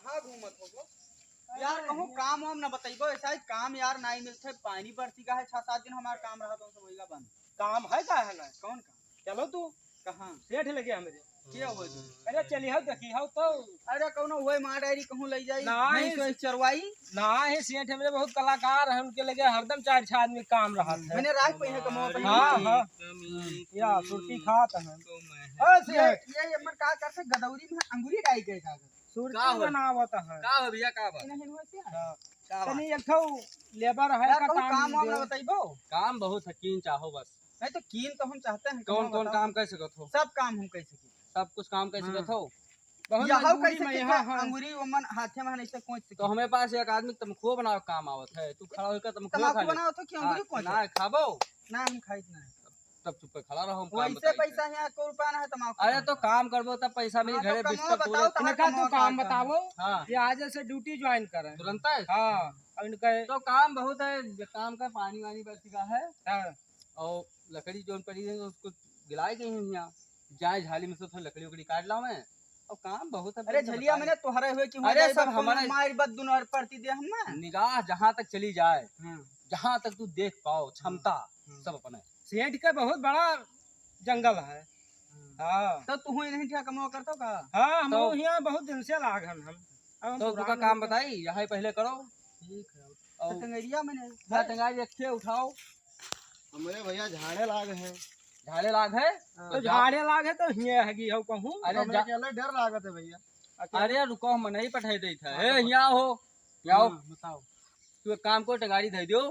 कहाँ घूमत हो यार? कहूँ काम वाम न बताइबो? ऐसा ही काम यार नहीं मिलते, पानी बरसी का है 6-7 दिन हमारा काम रहा तो वही बंद। काम है का है ना? कौन काम? चलो तू कहाँ सेठ लगे हमरे। क्या हो तू? अरे चली हो देखी हो तो। अरे कौनो हुए माँ डायरी कहूँ ले जाई नहीं। तो चरवाई ना है सेठ हमरे बहुत कलाकार है, उनके लगे हरदम 4-6 आदमी काम रहा है। मैंने रात पहिए कमो पहिए। हाँ हाँ या सुर्ती खात है। ओ सेठ ये हमर का करते गदौरी में अंगूरी डाई के का सुर्ती बनावत है। का हो भैया का बा? नहीं हुआ क्या? हां तनी एक ठो लेबर है यार का कहूँ काम वाम दे। न बताइबो? काम बहुत हकीन चाहो बस। नहीं तो कीन तो हम चाहते हैं। कौन कौन काम कर सकत हो? सब काम हम कैसे की? सब कुछ काम कर सकत हो। बहुत यहाँ मजबूरी कैसे में की यहाँ हाँ। अंगूरी वमन हाथे में नहीं से कोच तो हमें पास एक आदमी तमखो बनाओ काम आवत है, तू खड़ा होकर तमखो तमाकू खा ले। बनाओ तो क्यों अंगूरी कोच? ना खाबो ना हम खाइत ना तब चुप पे खड़ा रहो, हम काम वैसे बताई। पैसा यहाँ को रुपया ना है तमाकू। अरे तो काम करबो तब पैसा मिली, हाँ, तो घरे कमाओ बिस्तर बताओ पूरे तो इनका हाँ, तू कमाओ काम का बताओ। हाँ ये आज से ड्यूटी ज्वाइन करें। तुरंत है। हाँ और इनका तो काम बहुत है, काम का पानी वानी बरसी का है हाँ। और लकड़ी जोन पड़ी है उसको गिलाई गई है यहाँ, जाए झाली में से थोड़ी लकड़ी उकड़ी काट लाओ मैं, और काम बहुत है। अरे झलिया मैंने तोहरे हुए कि अरे सब हमारे मार बद दुनहर पड़ती दे हम ना। निगाह जहाँ तक चली जाए, हां जहाँ तक तू देख पाओ क्षमता सब अपने। सेठ का बहुत बड़ा जंगल है। हाँ तो तू ही नहीं ठा कमाओ करतो का? हाँ हम तो- यहाँ बहुत दिन से लागन हम। अब तो पुराने तुका काम बताई यहाँ पहले करो ठीक है। और टंगरिया मैंने टंगाई रखे उठाओ। हमरे भैया झाड़े लाग है। झाड़े लाग है तो झाड़े लागे तो हिये हैगी हो कहूँ। अरे हमरे के अलग डर लागत है भैया। अरे रुको हम नहीं पठाई दी था। ए यहाँ हो यहाँ बताओ। तू एक काम को टंगारी धै दो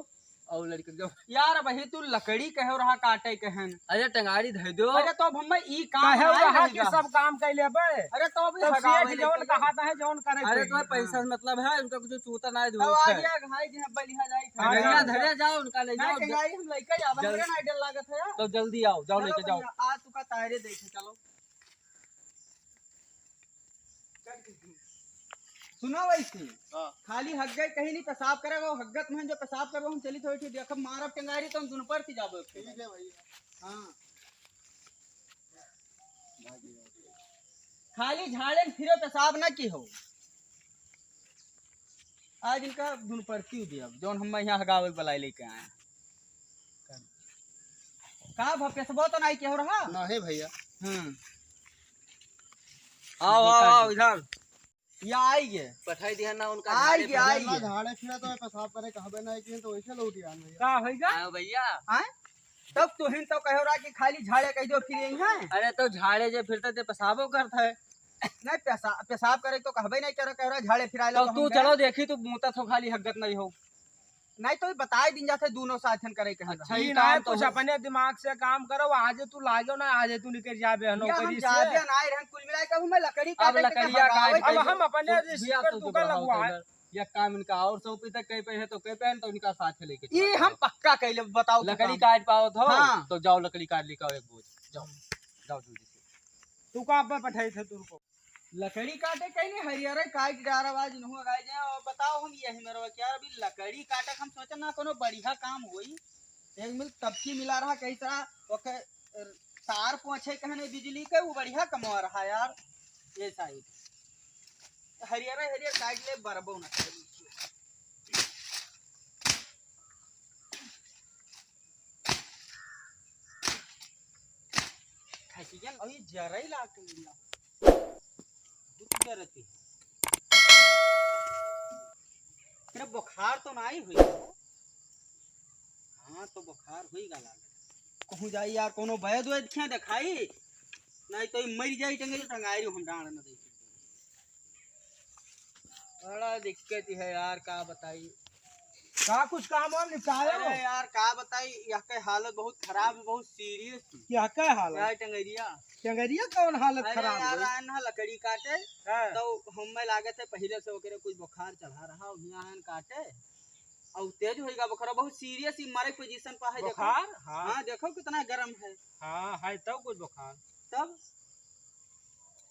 और लड़के जाओ। यार वही तू लकड़ी कहो रहा काटे कहन। अरे टंगारी धै दो। अरे तो अब हम ई काम कहे नहीं रहा कि रहेगा। सब काम कैले बे। अरे तो अभी तो हगावे सेठ ले जौन के कहा है जौन करे। अरे तुम्हें पैसा से मतलब है, उनका कुछ चूता ना तो दो। आ गया घाई जे बलिहा जाई था। हाँ, धरे जाओ उनका ले नहीं जाओ। टंगाई हम लेके जाब। जल्दी- हमरे ना डर लागत है यार। तो जल्दी आओ, जाओ लेके जाओ। आज तू का तारे देखे चलो। सुना वैसे खाली हग गए कहीं नहीं पेशाब करेगा हग्गत में जो पेशाब करो हम चली थोड़ी देख मारब टंगारी तो हम दोनों पर जाबो। ठीक है भैया। हाँ खाली झाड़े में फिरो पेशाब ना की हो। आज इनका दुन परती दिया जौन हम यहाँ हगावे बुलाई लेके आए। का भपेसबो तो नहीं के हो रहा? नहीं भैया। आओ आओ आओ इधर या आई गे पठाई दिया ना उनका। आई गे आई गे। झाड़े फिरा तो पेशाब करे कहबे नहीं किए तो वैसे लौट आन भैया। का होगा? आओ भैया। आए तब तो हिन तो कहो रहा कि खाली झाड़े कह दो फिर यही है। अरे तो झाड़े जे फिरते थे पेशाबो करता है। नहीं पेशाब करे तो कहबे नहीं कह रहा झाड़े फिरा लो तो तू चलो देखी तू मुँह तो खाली हग्गत नहीं हो। नहीं तो बताए दिन जाते दोनों साथन करे कह अच्छा, ई ये ना काम तो कुछ हो। अपने दिमाग से काम करो। आज तू लागो ना आज तू निकल जाबे हम नौकरी जाते से। ना रहन कुल मिला के मैं लकड़ी अब काटे लकड़िया काट अब हम अपने भैया पर तो तू का लगवा है। या काम इनका और सौ तक कहीं पे है तो कहीं पे है तो इनका साथ लेके ये हम पक्का कहले बताओ तू लकड़ी काम। काट पाओ तो हाँ। तो जाओ लकड़ी काट लेकर आओ एक बोझ। जाओ जाओ जल्दी से। तू का पे पठाई थे तुमको। लकड़ी काटे कहीं नहीं हरियर काट डार आवाज न गाय जाए और बताओ हम यही मेरे क्या अभी लकड़ी काटे हम सोचे ना कोनो बढ़िया काम होई। एक मिल तबकी मिला रहा कई तरह ओके तार पहुंचे कहने बिजली के वो बढ़िया कमा रहा यार। ये साइड हरियर हरियर काट ले बरबो ना करे। खासियन अभी जरई लागते रहती है। तेरा बुखार तो नहीं हुई? हाँ तो बुखार हुई गा लागत। कहूँ जाई यार कोनो वैद वैद क्या दिखाई नहीं तो मर जाई टंगे टंगाई हम डांड न देखी। बड़ा दिक्कत है यार का बताई। का कुछ काम और निपटाए हो? अरे यार का बताई यहाँ के हालत बहुत खराब है बहुत सीरियस थी। क्या क्या हाल है? यार टंगरिया चंगरिया कौन हालत अरे खराब यार हुई? आन हा लकड़ी काटे हाँ। तो हमें लागे थे पहले से ओकरे कुछ बुखार चढ़ा रहा यहाँ काटे और तेज होएगा बुखार बहुत सीरियस ही मरे पोजीशन पर है। देखो बुखार? हाँ हाँ देखो कितना गर्म है। हाँ है तो कुछ बुखार। तब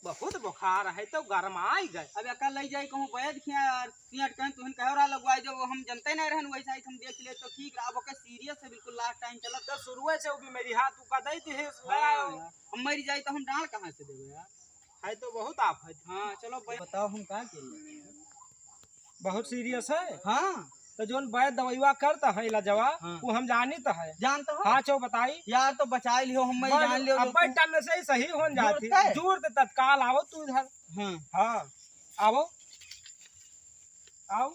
बहुत बुखार है तो गरमाई गए। अब अकल लग जाए कहूँ वैद खिया यार सियाट कहीं तुहन कह रहा लगवाए जो हम जनते नहीं रहन वैसा ही हम देख ले तो ठीक रहा। अब ओके सीरियस है बिल्कुल लास्ट टाइम चला तो शुरू से भी मेरी हाथ तू कदई थे हम मर जाए तो हम डांड कहाँ से देवे यार। है तो बहुत आफत। हाँ चलो बताओ हम कहाँ के लिए बहुत सीरियस है। हाँ तो जोन वैद दवाईवा करता है इलाजवा हाँ। वो हम जानी तो है। जानता हो हाँ चो बताई यार, तो बचा लियो, हम जान लियो अब टाइम में से ही सही हो जाती जुड़ता है। जुड़ तो तत्काल आओ तू इधर। हाँ हाँ आओ आओ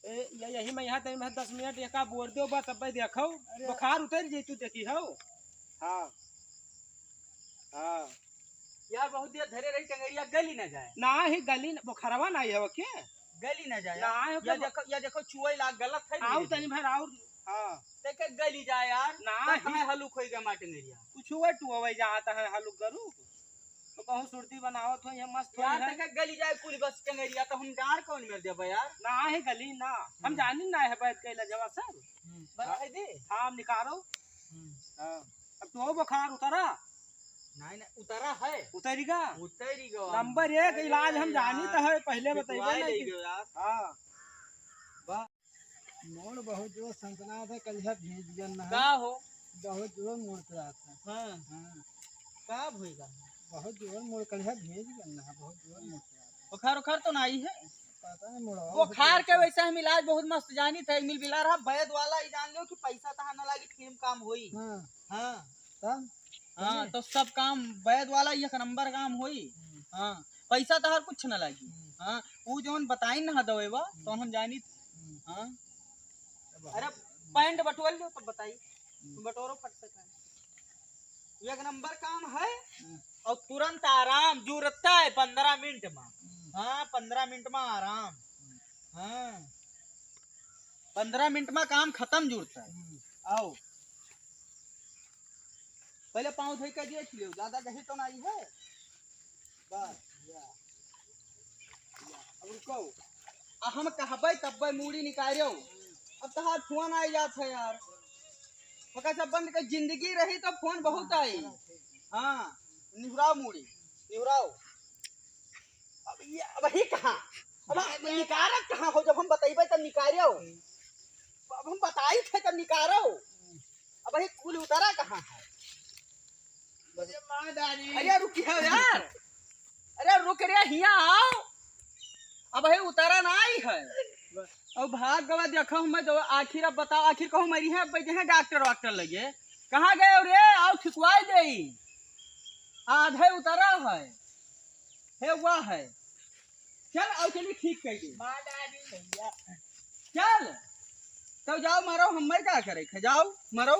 यही मैं यहाँ तक 10 मिनट एका बोल दो बस अब देखो बुखार उतर जी तू देखी हो। हाँ हाँ यार, बहुत देर धरे रही टंगड़िया गली न जाए, ना ही गली बुखारवा नहीं है वो के गली न जाए। ना है या देखो चुआई लाग गलत है। आओ तनी भर आओ। हाँ देखे गली जाए यार, ना कहाँ हलुक होई गे टंगड़िया। कुछ हुआ टू हुआ जाता है हलुक करू तो कहूँ सुरती बनावत हो ये मस्त यार है। देखे गली जाए कुल बस टंगड़िया, तो हम डार कौन में देबे यार। ना है गली ना हम जानी ना है बैठ के इलाजवा सर। बता दे। हाँ हम निकालो। हाँ अब तो बुखार उतरा नहीं नहीं, उतरा है, उतरेगा उतरी गो। नंबर 1 इलाज हम जानी तो है पहले बताइए नहीं कि- यार। हाँ मोड़ बहुत जोर सनसना था कल है भेज दिया ना का हो बहुत जोर मोड़ से आता है। हाँ हाँ का होएगा। बहुत जोर मोड़ कल है भेज दिया ना बहुत जोर मोड़ से आता है। बुखार उखार तो नहीं है। पता नहीं मोड़ा बुखार के वैसे हम इलाज बहुत मस्त जानी थे, मिल बिला रहा वैद वाला ही जान लो कि पैसा तहा न लागी फिल्म काम होई। हाँ हाँ तब हाँ, तो सब काम वैद वाला एक नंबर काम होई। हाँ पैसा तहार कुछ न लागी। हाँ वो जोन बताई ना दवेवा तो हम जानी। हाँ अरे पैंट बटोल लो तो बताई, बटोरो फट सके। एक नंबर काम है और तुरंत आराम जुड़ता है 15 मिनट में। हाँ 15 मिनट में आराम। हाँ 15 मिनट में काम खत्म जुड़ता है। आओ पहले पाँव धोई के देख लियो, ज्यादा गही तो नहीं है। बस अब रुको, हम कहबे तब्बे मूड़ी निकालियो। अब तहार फोन आई जात है यार, ओका सब बंद कर। जिंदगी रही तो फोन बहुत आई। हाँ निहुराओ मूड़ी निहुराओ। अब ही कहाँ, अब निकारत कहाँ हो, जब हम बताइबे तब निकालियो। अब हम बताई थे तब निकारो। अब ही कुल उतरा कहाँ है। अरे रुकिए यार, अरे रुक रे, हिया आओ। अब है उतारा ना आई है। अब भाग गवा देखो मैं तो आखिर अब बताओ, आखिर कहूँ मरी है बैठे हैं डॉक्टर लगे, कहाँ गए रे, आओ ठिकवाई दे। आधे उतारा है हुआ है। चल आओ चलिए ठीक कर दे। चल तो जाओ मरो, हम क्या करे, जाओ मरो।